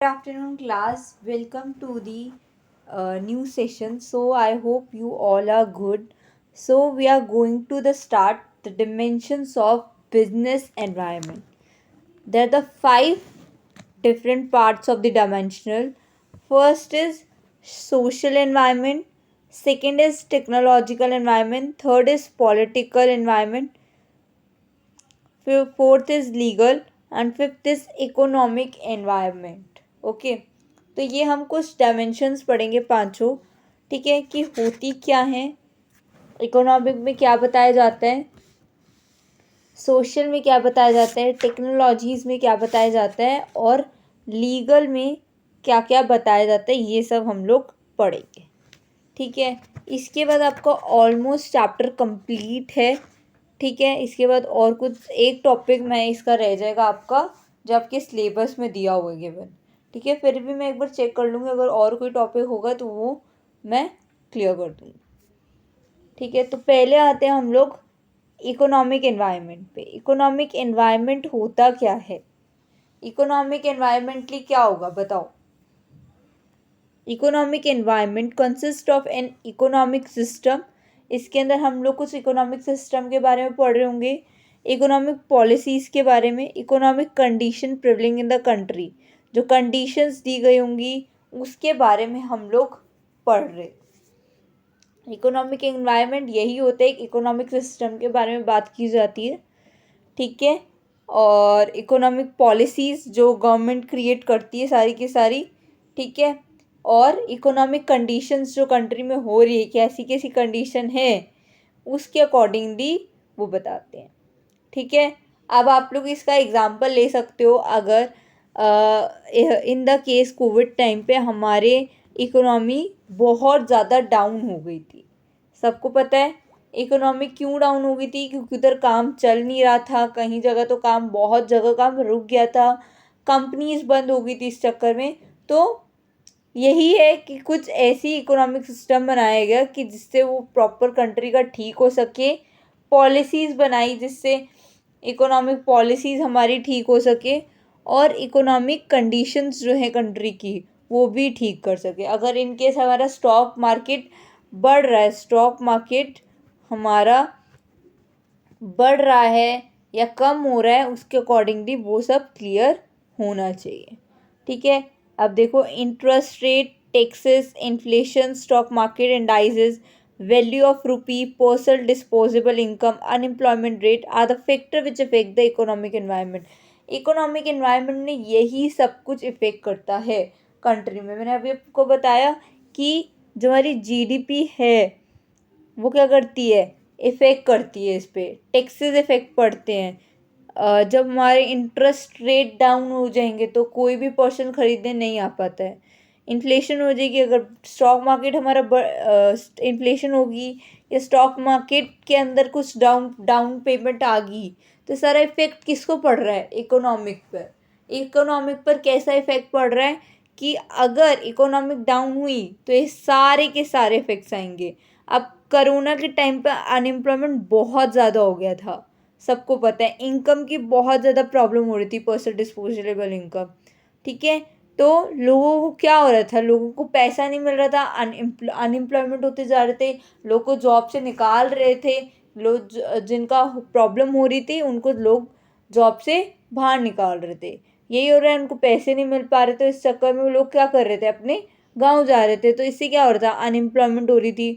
Good afternoon, class. Welcome to the new session. So I hope you all are good. So we are going to the start the dimensions of business environment. There are the five different parts of the dimensional. First is social environment. Second is technological environment. Third is political environment. Fourth is legal and fifth is economic environment. Okay, तो ये हम कुछ dimensions पढ़ेंगे पांचों। ठीक है, कि होती क्या है, इकोनॉमिक में क्या बताया जाता है, सोशल में क्या बताया जाता है, टेक्नोलॉजीज में क्या बताया जाता है और लीगल में क्या क्या बताया जाता है, ये सब हम लोग पढ़ेंगे। ठीक है, इसके बाद आपका ऑलमोस्ट चैप्टर कंप्लीट है। ठीक है, इसके बाद और कुछ एक टॉपिक में इसका रह जाएगा आपका, जो आपके सिलेबस में दिया हुआ है गिवन। ठीक है, फिर भी मैं एक बार चेक कर लूँगी, अगर और कोई टॉपिक होगा तो वो मैं क्लियर कर दूँगी। ठीक है, तो पहले आते हैं हम लोग इकोनॉमिक एनवायरनमेंट पे। इकोनॉमिक एनवायरनमेंट होता क्या है, इकोनॉमिक एनवायरनमेंटली क्या होगा बताओ। Economic environment consist of an economic system. इसके अंदर हम लोग कुछ इकोनॉमिक सिस्टम के बारे में पढ़ रहे होंगे, इकोनॉमिक पॉलिसीज़ के बारे में, economic condition prevailing in the country, जो कंडीशंस दी गई होंगी उसके बारे में हम लोग पढ़ रहे। इकोनॉमिक एनवायरनमेंट यही होता है, इकोनॉमिक सिस्टम के बारे में बात की जाती है। ठीक है, और इकोनॉमिक पॉलिसीज़ जो गवर्नमेंट क्रिएट करती है सारी की सारी। ठीक है, और इकोनॉमिक कंडीशंस जो कंट्री में हो रही है, कैसी कैसी कंडीशन है, उसके अकॉर्डिंगली वो बताते हैं। ठीक है, अब आप लोग इसका एग्जांपल ले सकते हो। अगर in the case Covid time पे हमारे इकोनॉमी बहुत ज़्यादा डाउन हो गई थी, सबको पता है इकोनॉमी क्यों डाउन हो गई थी, क्योंकि उधर काम चल नहीं रहा था, कहीं जगह तो काम, बहुत जगह काम रुक गया था, कंपनीज बंद हो गई थी इस चक्कर में। तो यही है कि कुछ ऐसी इकोनॉमिक सिस्टम बनाया गया कि जिससे वो प्रॉपर कंट्री का ठीक हो सके, पॉलिसीज़ बनाई जिससे इकोनॉमिक पॉलिसीज़ हमारी ठीक हो सके और इकोनॉमिक कंडीशंस जो है कंट्री की वो भी ठीक कर सके। अगर इन केस हमारा स्टॉक मार्केट बढ़ रहा है, स्टॉक मार्केट हमारा बढ़ रहा है या कम हो रहा है, उसके अकॉर्डिंगली वो सब क्लियर होना चाहिए। ठीक है, अब देखो, interest rate, taxes, inflation, stock market indices, value of rupee, personal disposable income, unemployment rate are the factor which affect the economic environment. Economic environment में यही सब कुछ इफेक्ट करता है कंट्री में। मैंने अभी आपको बताया कि जो हमारी जीडीपी है वो क्या करती है, इफ़ेक्ट करती है, इस पर टैक्सेस इफ़ेक्ट पड़ते हैं। जब हमारे इंटरेस्ट रेट डाउन हो जाएंगे तो कोई भी पर्सन खरीदने नहीं आ पाता है। इन्फ्लेशन हो जाएगी, अगर स्टॉक मार्केट हमारा इन्फ्लेशन होगी या स्टॉक मार्केट के अंदर कुछ डाउन पेमेंट आ गई, तो सारा इफेक्ट किसको पड़ रहा है, इकोनॉमिक पर। इकोनॉमिक पर कैसा इफेक्ट पड़ रहा है कि अगर इकोनॉमिक डाउन हुई तो ये सारे के सारे इफेक्ट्स आएंगे। अब कोरोना के टाइम पर अनएम्प्लॉयमेंट बहुत ज़्यादा हो गया था, सबको पता है, इनकम की बहुत ज़्यादा प्रॉब्लम हो रही थी, पर्सनल डिस्पोजेबल इनकम। ठीक है, तो लोगों को क्या हो रहा था, लोगों को पैसा नहीं मिल रहा था, अनएम्प्लॉयमेंट होते जा रहे थे, लोग को जॉब से निकाल रहे थे, लोग जिनका प्रॉब्लम हो रही थी उनको लोग जॉब से बाहर निकाल रहे थे। यही हो रहा है, उनको पैसे नहीं मिल पा रहे, तो इस चक्कर में वो लोग क्या कर रहे थे, अपने गाँव जा रहे थे, तो इससे क्या हो रहा था, अनएम्प्लॉयमेंट हो रही थी,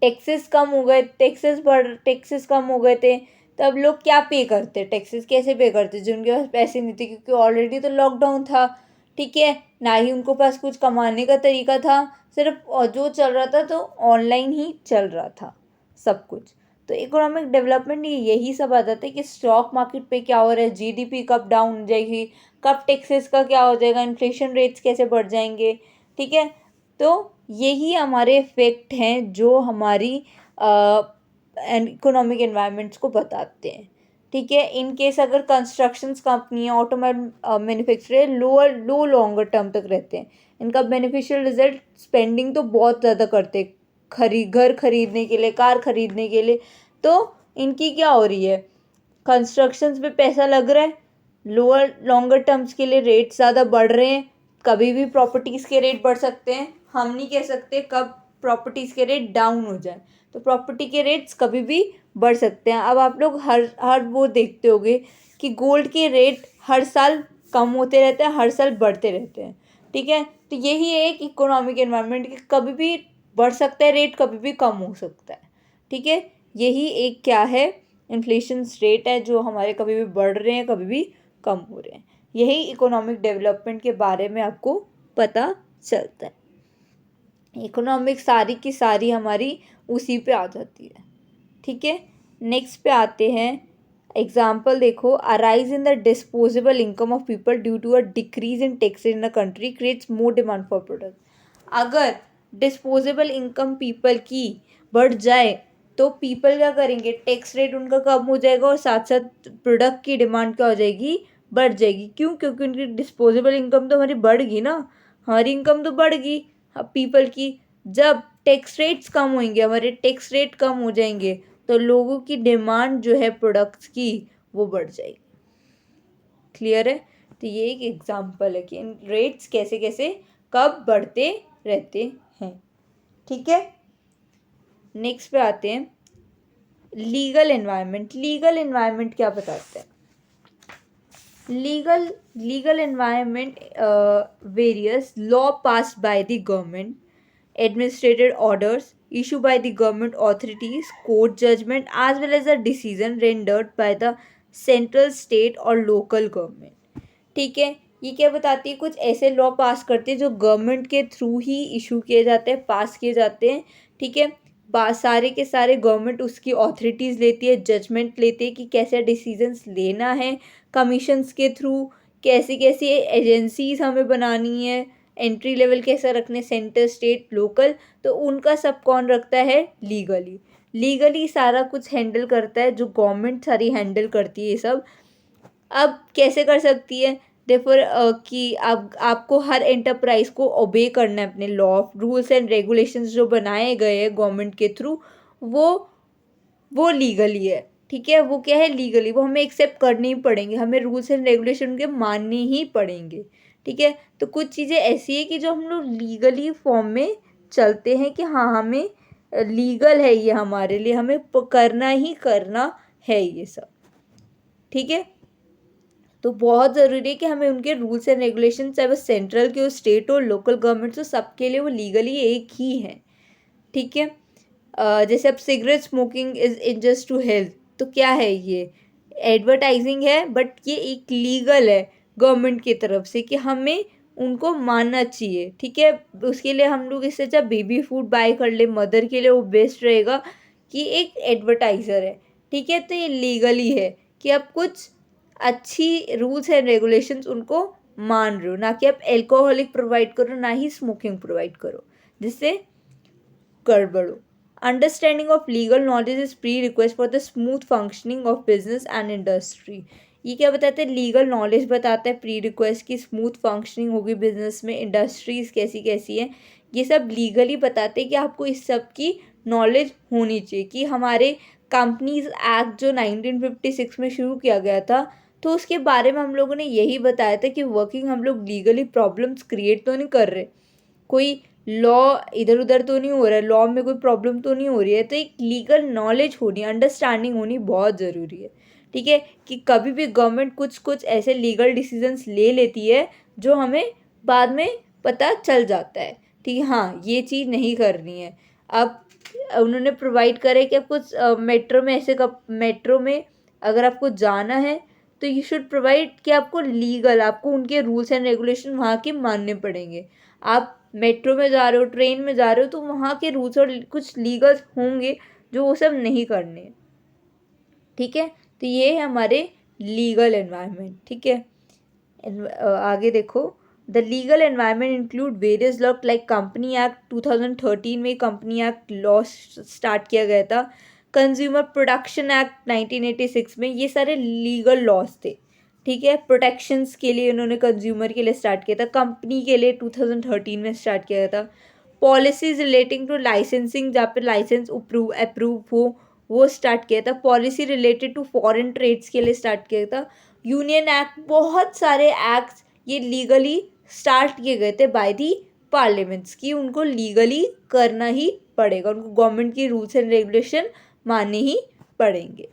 टैक्सेस कम हो गए, टैक्सेस कम हो गए थे। तब लोग क्या पे करते, टैक्सेस कैसे पे करते, जिनके पास पैसे नहीं थे, क्योंकि ऑलरेडी तो लॉकडाउन था। ठीक है, ना ही उनको पास कुछ कमाने का तरीका था, सिर्फ जो चल रहा था तो ऑनलाइन ही चल रहा था सब कुछ। तो इकोनॉमिक डेवलपमेंट यही सब आ जाता है कि स्टॉक मार्केट पे क्या हो रहा है, जीडीपी कब डाउन हो जाएगी, कब टैक्सेस का क्या हो जाएगा, इन्फ्लेशन रेट्स कैसे बढ़ जाएंगे। ठीक है, तो यही हमारे इफेक्ट हैं जो हमारी इकोनॉमिक एनवायरनमेंट्स को बताते हैं। ठीक है, इन केस अगर कंस्ट्रक्शंस कंपनी, ऑटोमोबाइल मैन्युफैक्चरर लो लॉन्गर टर्म तक रहते हैं, इनका बेनिफिशियल रिजल्ट स्पेंडिंग तो बहुत ज़्यादा करते हैं, घर खरीदने के लिए, कार खरीदने के लिए। तो इनकी क्या हो रही है, कंस्ट्रक्शंस पे पैसा लग रहा है लोअर लॉन्गर टर्म्स के लिए रेट ज़्यादा बढ़ रहे हैं, कभी भी प्रॉपर्टीज़ के रेट बढ़ सकते हैं, हम नहीं कह सकते कब प्रॉपर्टीज़ के रेट डाउन हो जाए, तो प्रॉपर्टी के रेट्स कभी भी बढ़ सकते हैं। अब आप लोग हर वो देखते होंगे कि गोल्ड के रेट हर साल कम होते रहते हैं, हर साल बढ़ते रहते हैं, ठीक है। तो यही है एक इकोनॉमिक एनवायरनमेंट कि कभी भी बढ़ सकता है रेट, कभी भी कम हो सकता है, ठीक है। यही एक क्या है, इन्फ्लेशन रेट है, जो हमारे कभी भी बढ़ रहे हैं, कभी भी कम हो रहे हैं। यही इकोनॉमिक डेवलपमेंट के बारे में आपको पता चलता है। इकोनॉमिक सारी की सारी हमारी उसी पे आ जाती है, ठीक है। नेक्स्ट पे आते हैं, एग्जाम्पल देखो, arise in the disposable income of people due to a decrease in tax in the country creates more demand for product. अगर डिस्पोजेबल इनकम पीपल की बढ़ जाए तो पीपल क्या करेंगे, टैक्स रेट उनका कम हो जाएगा और साथ साथ प्रोडक्ट की डिमांड क्या हो जाएगी, बढ़ जाएगी। क्यों? क्योंकि उनकी डिस्पोजेबल इनकम तो हमारी बढ़ गई ना, हमारी इनकम तो बढ़ गई पीपल की। जब टैक्स रेट्स कम होंगे, हमारे टैक्स रेट कम हो जाएंगे, तो लोगों की डिमांड जो है प्रोडक्ट्स की वो बढ़ जाएगी। क्लियर है? तो ये एक एग्जांपल है कि इन रेट्स कैसे कैसे कब बढ़ते रहते हैं, ठीक है। नेक्स्ट पे आते हैं, लीगल एनवायरनमेंट। लीगल एनवायरनमेंट क्या बताते हैं? Legal environment various law passed by the government, administrative orders issued by the government authorities, court judgment, as well as a decision rendered by the central, state और local government, ठीक है। ये क्या बताती है, कुछ ऐसे लॉ पास करते हैं जो गवर्नमेंट के थ्रू ही इशू किए जाते हैं, पास किए जाते हैं, ठीक है। सारे के सारे गवर्नमेंट उसकी ऑथोरिटीज़ लेती है, जजमेंट लेती है कि कैसे डिसीजंस लेना है, कमीशंस के थ्रू कैसी कैसी एजेंसीज हमें बनानी है, एंट्री लेवल कैसा रखने, सेंटर, स्टेट, लोकल, तो उनका सब कौन रखता है, लीगली सारा कुछ हैंडल करता है, जो गवर्नमेंट सारी हैंडल करती है ये सब। अब कैसे कर सकती है, देफोर कि आपको हर एंटरप्राइज को ओबे करना है अपने लॉ, रूल्स एंड रेगुलेशंस जो बनाए गए हैं गवर्नमेंट के थ्रू, वो लीगली है, ठीक है। वो क्या है, लीगली, वो हमें एक्सेप्ट करने ही पड़ेंगे, हमें रूल्स एंड रेगुलेशन के मानने ही पड़ेंगे, ठीक है। तो कुछ चीज़ें ऐसी है कि जो हम लोग लीगली फॉर्म में चलते हैं कि हाँ हमें लीगल है ये, हमारे लिए हमें करना ही करना है ये सब, ठीक है। तो बहुत ज़रूरी है कि हमें उनके रूल्स एंड रेगुलेशन, चाहे वो सेंट्रल के हो, स्टेट हो, लोकल गवर्नमेंट हो, सबके लिए वो लीगली एक ही है, ठीक है। जैसे अब cigarette smoking is unjust to health, तो क्या है ये, एडवर्टाइजिंग है, बट ये एक लीगल है गवर्नमेंट की तरफ से कि हमें उनको मानना चाहिए, ठीक है। उसके लिए हम लोग इससे अच्छा बेबी फूड बाय कर ले, मदर के लिए वो बेस्ट रहेगा कि एक एडवर्टाइज़र है, ठीक है। तो ये लीगली है कि आप कुछ अच्छी रूल्स एंड रेगुलेशंस उनको मान रहे हो, ना कि आप एल्कोहलिक प्रोवाइड करो, ना ही स्मोकिंग प्रोवाइड करो जिससे गड़बड़ हो। Understanding of legal knowledge is pre request for the smooth functioning of business and industry. ये क्या बताते हैं, लीगल नॉलेज बताता है, प्री रिक्वेस्ट की स्मूथ फंक्शनिंग होगी बिजनेस में, इंडस्ट्रीज कैसी कैसी है, ये सब लीगली बताते हैं कि आपको इस सब की नॉलेज होनी चाहिए। कि हमारे कंपनीज एक्ट जो 1956 में शुरू किया गया था, तो उसके बारे में हम लोगों ने यही बताया था कि वर्किंग हम लोग लीगली प्रॉब्लम्स क्रिएट तो नहीं कर रहे, कोई लॉ इधर उधर तो नहीं हो रहा है, लॉ में कोई प्रॉब्लम तो नहीं हो रही है। तो एक लीगल नॉलेज होनी, अंडरस्टैंडिंग होनी बहुत ज़रूरी है, ठीक है। कि कभी भी गवर्नमेंट कुछ कुछ ऐसे लीगल डिसीजंस ले लेती है जो हमें बाद में पता चल जाता है, ठीक है, हाँ ये चीज़ नहीं करनी है। अब उन्होंने प्रोवाइड करे कि कुछ मेट्रो में ऐसे मेट्रो में अगर आपको जाना है तो यू शुड प्रोवाइड कि आपको लीगल, आपको उनके रूल्स एंड रेगुलेशन वहाँ के मानने पड़ेंगे। आप मेट्रो में जा रहे हो, ट्रेन में जा रहे हो, तो वहाँ के रूल्स और कुछ लीगल होंगे जो वो सब नहीं करने, ठीक है। तो ये है हमारे लीगल एनवायरनमेंट, ठीक है। आगे देखो, the legal environment include various law like company act 2013 में कंपनी एक्ट लॉ स्टार्ट किया गया था, कंज्यूमर प्रोडक्शन एक्ट 1986 में, ये सारे लीगल लॉज थे, ठीक है। प्रोटेक्शंस के लिए उन्होंने कंज्यूमर के लिए स्टार्ट किया था, कंपनी के लिए 2013 में स्टार्ट किया था। पॉलिसीज रिलेटिंग टू लाइसेंसिंग, जहाँ पे लाइसेंस अप्रूव हो वो स्टार्ट किया था। Policy related to foreign trades के लिए स्टार्ट किया था। यूनियन एक्ट, बहुत सारे एक्ट्स ये लीगली स्टार्ट किए गए थे बाय दी पार्लियामेंट्स की उनको लीगली करना ही पड़ेगा, उनको गवर्नमेंट की रूल्स एंड रेगुलेशन मानने ही पड़ेंगे।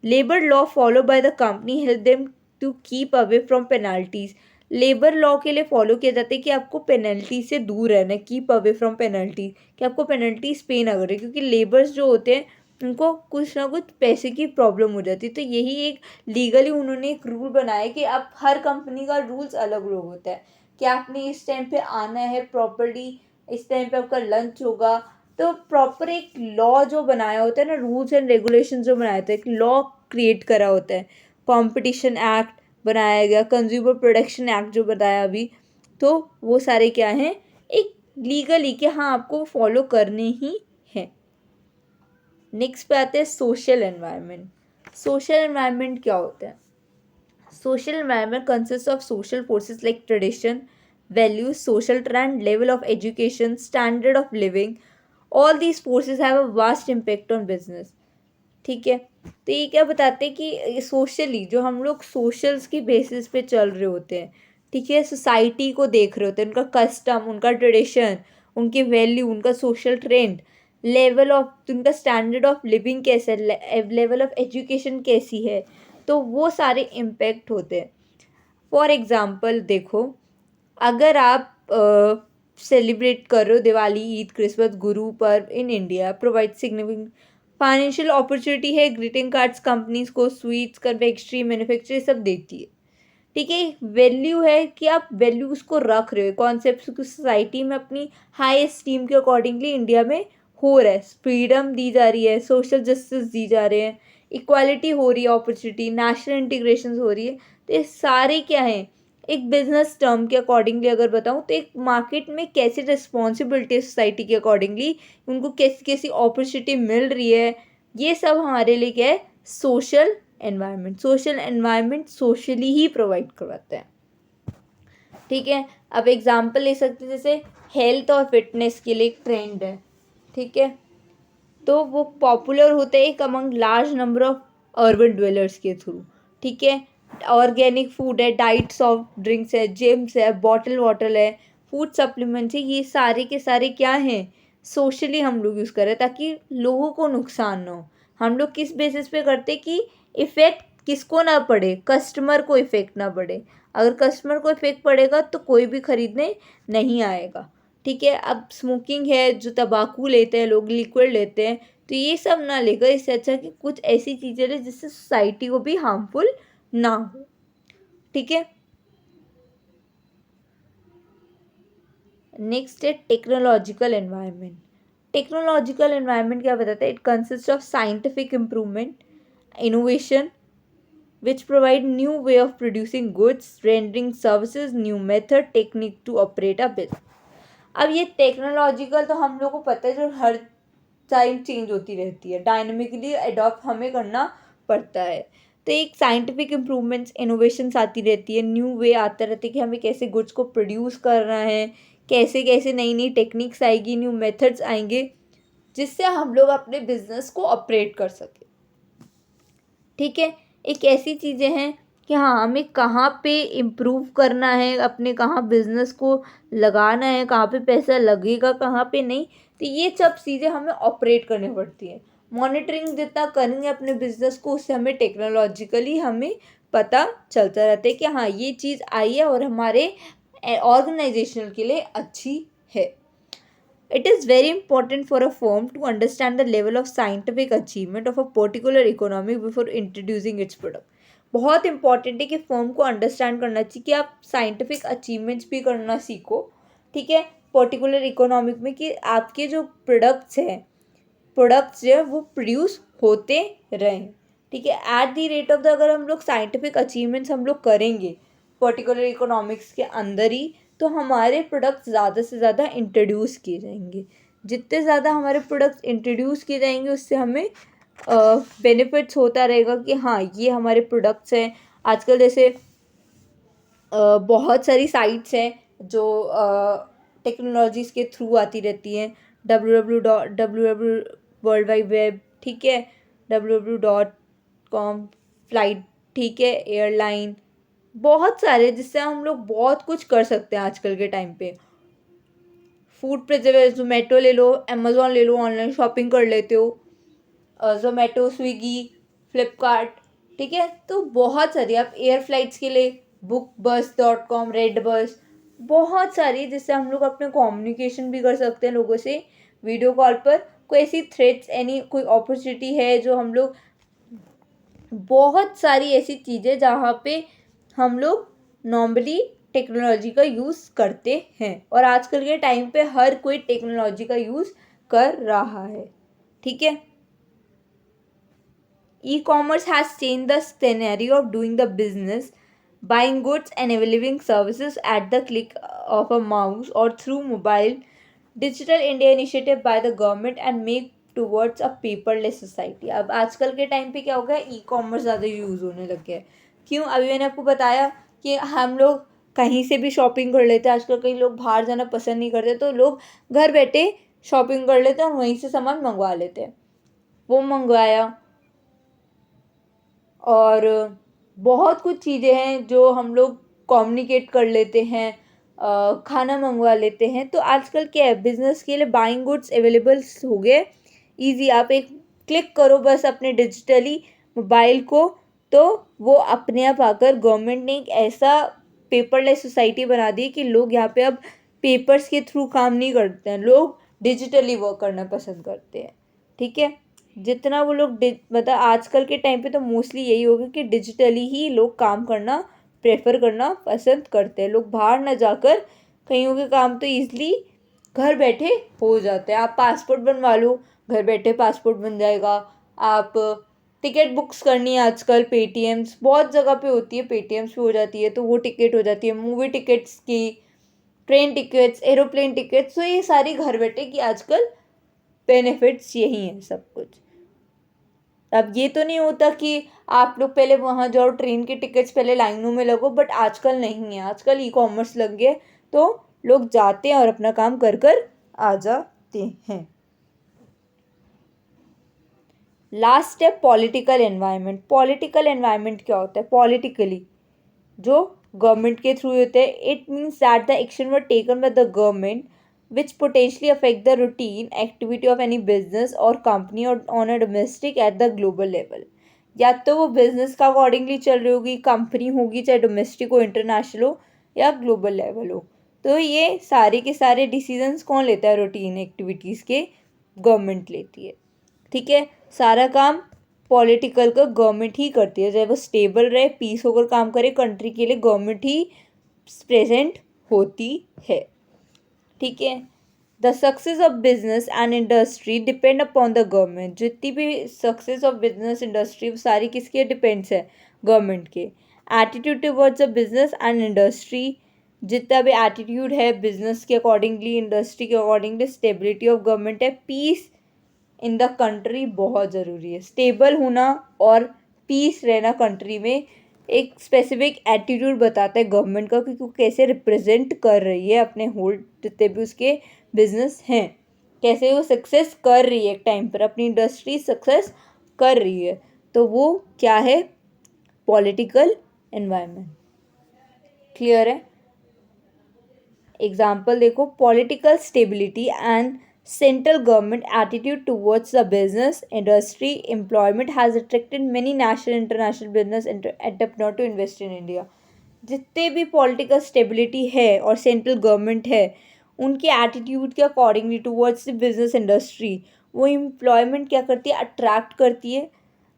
Labour law follow by the company help them to keep away from penalties. Labour law के लिए फॉलो किया जाता है कि आपको पेनल्टी से दूर रहना है, कीप अवे फ्रॉम पेनल्टी, कि आपको पेनल्टीज पे ना करें, क्योंकि लेबर्स जो होते हैं उनको कुछ ना कुछ पैसे की प्रॉब्लम हो जाती है। तो यही एक लीगली उन्होंने एक रूल बनाया कि आप हर कंपनी का रूल्स अलग अलग होता है कि आपने इस टाइम पे आना है प्रॉपरली, इस टाइम पे आपका लंच होगा। तो प्रॉपर एक लॉ जो बनाया होता है ना, रूल्स एंड रेगुलेशन जो बनाया होता है, एक लॉ क्रिएट करा होता है। कॉम्पिटिशन एक्ट बनाया गया, कंज्यूमर प्रोटेक्शन एक्ट जो बताया अभी, तो वो सारे क्या हैं, एक लीगली कि हाँ आपको फॉलो करने ही हैं। नेक्स्ट पे आते हैं सोशल एनवायरनमेंट। सोशल एनवायरनमेंट क्या होता है? Social environment consist of social forces like tradition, values, social trend, level of education, standard of living. All these forces have a vast impact on business. ठीक है, तो ये क्या बताते हैं कि सोशली जो हम लोग सोशल्स की बेसिस पे चल रहे होते हैं, ठीक है, सोसाइटी को देख रहे होते हैं, उनका कस्टम, उनका ट्रेडिशन, उनकी वैल्यू, उनका सोशल ट्रेंड, लेवल ऑफ उनका स्टैंडर्ड ऑफ लिविंग कैसा है, लेवल ऑफ एजुकेशन कैसी है, तो वो सारे इम्पेक्ट होते हैं। फॉर एग्ज़ाम्पल देखो, अगर आप सेलिब्रेट कर रहे हो Diwali, Eid, Christmas, Guru Parv in India provide significant financial opportunity है, ग्रीटिंग कार्ड्स कंपनीज को स्वीट्स, कन्फेक्शनरी, मैन्युफैक्चरिंग सब देती है। ठीक है, वैल्यू है कि आप वैल्यू उसको रख रहे हो, कॉन्सेप्ट की सोसाइटी में अपनी हाई एस्टीम के अकॉर्डिंगली इंडिया में हो रहा है, फ्रीडम दी जा रही है, सोशल जस्टिस दी जा रहे हैं, इक्वालिटी हो रही है, अपॉर्चुनिटी, नेशनल इंटीग्रेशन हो रही है। तो ये सारे क्या हैं, एक बिजनेस टर्म के अकॉर्डिंगली अगर बताऊँ तो एक मार्केट में कैसी रिस्पॉन्सिबिलिटी है सोसाइटी के अकॉर्डिंगली, उनको कैसी कैसी अपॉर्चुनिटी मिल रही है, ये सब हमारे लिए क्या है, social environment. Social environment socially ही प्रोवाइड करवाता है। ठीक है, अब एग्जांपल ले सकते हैं, जैसे हेल्थ और फिटनेस के लिए एक ट्रेंड है, ठीक है, तो वो पॉपुलर होते हैं एक among large number of urban dwellers के थ्रू। ठीक है, ऑर्गेनिक फूड है, डाइट सॉफ्ट ड्रिंक्स है, जिम्स है, बॉटल वाटर है, फूड सप्लीमेंट्स है, ये सारे के सारे क्या हैं, सोशली हम लोग यूज़ कर रहे हैं ताकि लोगों को नुकसान ना हो। हम लोग किस बेसिस पे करते कि इफ़ेक्ट किसको ना पड़े, कस्टमर को इफ़ेक्ट ना पड़े। अगर कस्टमर को इफ़ेक्ट पड़ेगा तो कोई भी ख़रीदने नहीं आएगा। ठीक है, अब स्मोकिंग है, जो तंबाकू लेते हैं लोग, लिक्विड लेते हैं, तो ये सब ना लेकर इससे अच्छा कि कुछ ऐसी चीज़ें लें जिससे सोसाइटी को भी हार्मफुल ना हो। ठीक है, नेक्स्ट है टेक्नोलॉजिकल एनवायरनमेंट। टेक्नोलॉजिकल एनवायरनमेंट क्या बताता है? It consist of scientific improvement, innovation which provide new way of producing goods, rendering services, new method, technique to operate a business. अब ये टेक्नोलॉजिकल तो हम लोग को पता है, जो हर टाइम चेंज होती रहती है, डायनेमिकली अडॉप्ट हमें करना पड़ता है। तो एक साइंटिफिक इम्प्रूवमेंट्स, इनोवेशंस आती रहती है, न्यू वे आता रहता है कि हमें कैसे गुड्स को प्रोड्यूस करना है, कैसे कैसे नई नई टेक्निक्स आएगी, न्यू मेथड्स आएंगे, जिससे हम लोग अपने बिजनेस को ऑपरेट कर सकें। ठीक है, एक ऐसी चीज़ें हैं कि हाँ हमें कहाँ पे इम्प्रूव करना है, अपने कहाँ बिजनेस को लगाना है, कहाँ पे पैसा लगेगा, कहाँ पे नहीं, तो ये सब चीज़ें हमें ऑपरेट करनी पड़ती है। मॉनिटरिंग जितना करेंगे अपने बिजनेस को, उससे हमें टेक्नोलॉजिकली हमें पता चलता रहता है कि हाँ ये चीज़ आई है और हमारे ऑर्गेनाइजेशन के लिए अच्छी है। It is very important for a firm to understand the level of scientific achievement of a particular economy before introducing its product. बहुत इंपॉर्टेंट है कि फर्म को अंडरस्टैंड करना चाहिए कि आप साइंटिफिक अचीवमेंट्स भी करना सीखो। ठीक है, पर्टिकुलर इकोनॉमिक में कि आपके जो प्रोडक्ट्स जो है वो प्रोड्यूस होते रहें। ठीक है, at the rate of the, अगर हम लोग साइंटिफिक अचीवमेंट्स हम लोग करेंगे पर्टिकुलर इकोनॉमिक्स के अंदर ही, तो हमारे प्रोडक्ट्स ज़्यादा से ज़्यादा इंट्रोड्यूस किए जाएंगे। जितने ज़्यादा हमारे प्रोडक्ट्स इंट्रोड्यूस किए जाएंगे उससे हमें बेनिफिट्स होता रहेगा कि हाँ ये हमारे प्रोडक्ट्स हैं। आजकल जैसे बहुत सारी साइट्स हैं जो टेक्नोलॉजीज़ के थ्रू आती रहती हैं, www वर्ल्ड वाइड वेब, ठीक है, www.com, फ्लाइट ठीक है, एयरलाइन, बहुत सारे जिससे हम लोग बहुत कुछ कर सकते हैं आजकल के टाइम पे। फूड प्रिजर्वेटिव, जोमेटो ले लो, अमेजोन ले लो, ऑनलाइन शॉपिंग कर लेते हो, जोमेटो, स्विगी, फ्लिपकार्ट, ठीक है। तो बहुत सारी, आप एयर फ्लाइट्स के लिए bookbus.com, रेड बस, बहुत सारी जिससे हम लोग अपने कम्युनिकेशन भी कर सकते हैं लोगों से वीडियो कॉल पर। कोई ऐसी थ्रेट्स, कोई अपॉर्चुनिटी है जो हम लोग, बहुत सारी ऐसी चीज़ें जहाँ पे हम लोग नॉर्मली टेक्नोलॉजी का यूज़ करते हैं, और आजकल के टाइम पे हर कोई टेक्नोलॉजी का यूज़ कर रहा है, ठीक है। E-commerce has changed the scenario of doing the business, buying goods and availing services at the click of a mouse or through mobile. Digital India initiative by the government and make towards a paperless society. अब आजकल के time पे क्या हो गया, e-commerce ज़्यादा use होने लग गया है। क्यों? अभी मैंने आपको बताया कि हम लोग कहीं से भी शॉपिंग कर लेते हैं आजकल। कई लोग बाहर जाना पसंद नहीं करते, तो लोग घर बैठे शॉपिंग कर लेते हैं और वहीं से सामान मंगवा लेते हैं। वो मंगवाया, और बहुत कुछ चीज़ें हैं जो हम लोग कम्युनिकेट कर लेते हैं, खाना मंगवा लेते हैं। तो आजकल क्या है, बिजनेस के लिए बाइंग गुड्स अवेलेबल हो गए ईजी। आप एक क्लिक करो बस अपने डिजिटली मोबाइल को, तो वो अपने आप आकर, गवर्नमेंट ने एक ऐसा पेपरलेस सोसाइटी बना दी कि लोग यहाँ पे अब पेपर्स के थ्रू काम नहीं करते हैं, लोग डिजिटली वर्क करना पसंद करते हैं, ठीक है। जितना वो लोग मतलब आजकल के टाइम पे तो मोस्टली यही होगा कि डिजिटली ही लोग काम करना प्रेफर करना पसंद करते हैं। लोग बाहर ना जाकर, कईयों के काम तो ईज़िली घर बैठे हो जाते हैं। आप पासपोर्ट बनवा लो, घर बैठे पासपोर्ट बन जाएगा। आप टिकट बुक्स करनी है आजकल, पेटीएम्स बहुत जगह पे होती है, पेटीएम्स पे हो जाती है, तो वो टिकट हो जाती है। मूवी टिकट्स की, ट्रेन टिकट्स, एरोप्लेन टिकट्स, तो ये सारी घर बैठे की आजकल बेनिफिट्स यही हैं सब कुछ। अब ये तो नहीं होता कि आप लोग पहले वहाँ जाओ, ट्रेन के टिकट्स पहले लाइनों में लगो, बट आजकल नहीं है, आजकल ई-कॉमर्स लग गए, तो लोग जाते हैं और अपना काम कर कर आ जाते हैं। लास्ट है पॉलिटिकल एनवायरनमेंट। पॉलिटिकल एनवायरनमेंट क्या होता है? पॉलिटिकली जो गवर्नमेंट के थ्रू होते हैं, it means that the action were taken by the government which potentially affect the routine activity of any business or company or on a domestic at the global level। या तो वो business का accordingly चल रही होगी, company होगी, चाहे domestic हो, इंटरनेशनल हो या ग्लोबल लेवल हो। तो ये सारे के सारे डिसीजंस कौन लेता है? रूटीन एक्टिविटीज़ के गवर्नमेंट लेती है, ठीक है। सारा काम पॉलिटिकल का गवर्नमेंट ही करती है, चाहे वो स्टेबल रहे, पीस होकर काम करे, कंट्री के लिए गवर्नमेंट ही प्रेजेंट होती है, ठीक है। The success of business and industry depend upon the government. जितनी भी सक्सेस ऑफ बिजनेस इंडस्ट्री सारी किसके डिपेंड्स है? गवर्नमेंट के। Attitude towards the business and industry, जितना भी एटीट्यूड है बिजनेस के अकॉर्डिंगली, इंडस्ट्री के अकॉर्डिंगली, स्टेबिलिटी ऑफ गवर्नमेंट है, पीस इन द कंट्री बहुत ज़रूरी है। स्टेबल होना और पीस रहना कंट्री में एक स्पेसिफिक एटीट्यूड बताता है गवर्नमेंट का कि वो कैसे रिप्रेजेंट कर रही है अपने होल जितने भी उसके बिजनेस हैं, कैसे वो सक्सेस कर रही है एक टाइम पर, अपनी इंडस्ट्री सक्सेस कर रही है। तो वो क्या है? Political environment. क्लियर है? एग्जाम्पल देखो, political stability and central government attitude towards the business industry employment has attracted many national international business entrepreneur to invest in India। जितने भी पॉलिटिकल स्टेबिलिटी है और सेंट्रल गवर्नमेंट है, उनके एटीट्यूड के accordingly towards the business industry, वो employment क्या करती है? अट्रैक्ट करती है।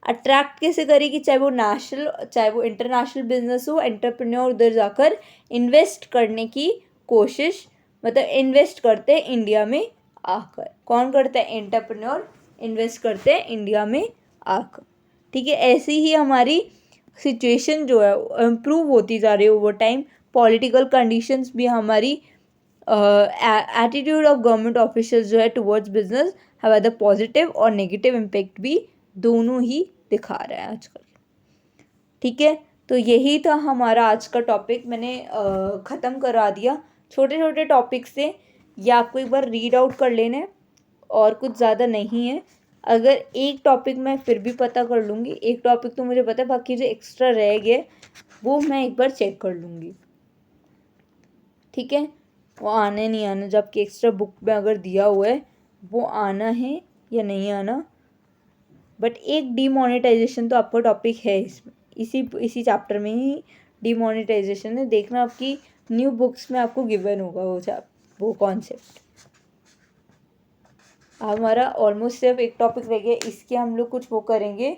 अट्रैक्ट कैसे करेगी? चाहे वो नेशनल चाहे वो इंटरनेशनल बिजनेस हो, एंटरप्रेन्योर उधर जाकर इन्वेस्ट करने की कोशिश, मतलब इन्वेस्ट करते हैं इंडिया में आकर। कौन करता है? एंटरप्रेन्योर इन्वेस्ट करते हैं इंडिया में आकर, ठीक है। ऐसी ही हमारी सिचुएशन जो है इम्प्रूव होती जा रही है ओवर टाइम। पॉलिटिकल कंडीशंस भी हमारी, एटीट्यूड ऑफ गवर्नमेंट ऑफिशियल्स जो है towards business have other positive और नेगेटिव इम्पैक्ट भी दोनों ही दिखा रहा है आजकल, ठीक है। तो यही था हमारा आज का टॉपिक, मैंने ख़त्म करा दिया छोटे छोटे टॉपिक से। ये आपको एक बार रीड आउट कर लेना है और कुछ ज़्यादा नहीं है, अगर एक टॉपिक मैं फिर भी पता कर लूँगी, एक टॉपिक तो मुझे पता है, बाकी जो एक्स्ट्रा रह गए वो मैं एक बार चेक कर लूँगी, ठीक है। वो आना नहीं आना, जबकि एक्स्ट्रा बुक में अगर दिया हुआ है वो आना है या नहीं आना। बट एक डीमोनेटाइजेशन तो आपका टॉपिक है इसमें, इसी चैप्टर में ही डीमोनेटाइजेशन है। देखना आपकी न्यू बुक्स में आपको गिवन होगा वो कॉन्सेप्ट। हमारा ऑलमोस्ट सिर्फ एक टॉपिक रह गया, इसके हम लोग कुछ वो करेंगे,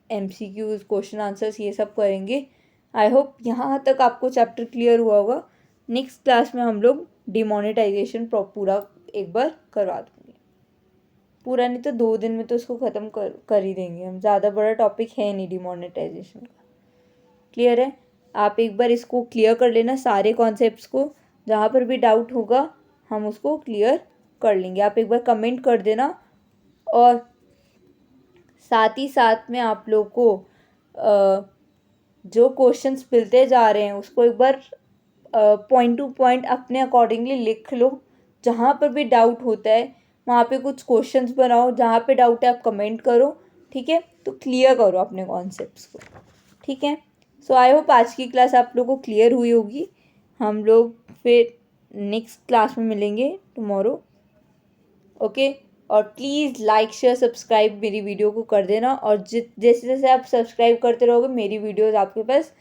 MCQs, क्वेश्चन आंसर्स, ये सब करेंगे। आई होप यहाँ तक आपको चैप्टर क्लियर हुआ होगा। नेक्स्ट क्लास में हम लोग डिमोनेटाइजेशन पूरा एक बार करवा देंगे, पूरा नहीं तो 2 दिन में तो उसको ख़त्म कर ही देंगे हम, ज़्यादा बड़ा टॉपिक है नहीं डिमोनेटाइजेशन का। क्लियर है? आप एक बार इसको क्लियर कर लेना सारे कॉन्सेप्ट्स को, जहाँ पर भी डाउट होगा हम उसको क्लियर कर लेंगे। आप एक बार कमेंट कर देना, और साथ ही साथ में आप लोग को जो क्वेश्चंस मिलते जा रहे हैं उसको एक बार पॉइंट टू पॉइंट अपने अकॉर्डिंगली लिख लो। जहाँ पर भी डाउट होता है वहाँ पे कुछ क्वेश्चंस बनाओ, जहाँ पे डाउट है आप कमेंट करो, ठीक है। तो क्लियर करो अपने कॉन्सेप्ट्स को, ठीक है। सो आई होप आज की क्लास आप लोगों को क्लियर हुई होगी। हम लोग फिर नेक्स्ट क्लास में मिलेंगे टुमारो, ओके। और प्लीज़ लाइक शेयर सब्सक्राइब मेरी वीडियो को कर देना, और जैसे जैसे आप सब्सक्राइब करते रहोगे मेरी वीडियोज़ आपके पास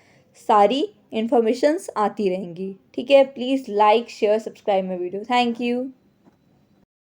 सारी इन्फॉर्मेशंस आती रहेंगी, ठीक है। Please like share subscribe my video. Thank you.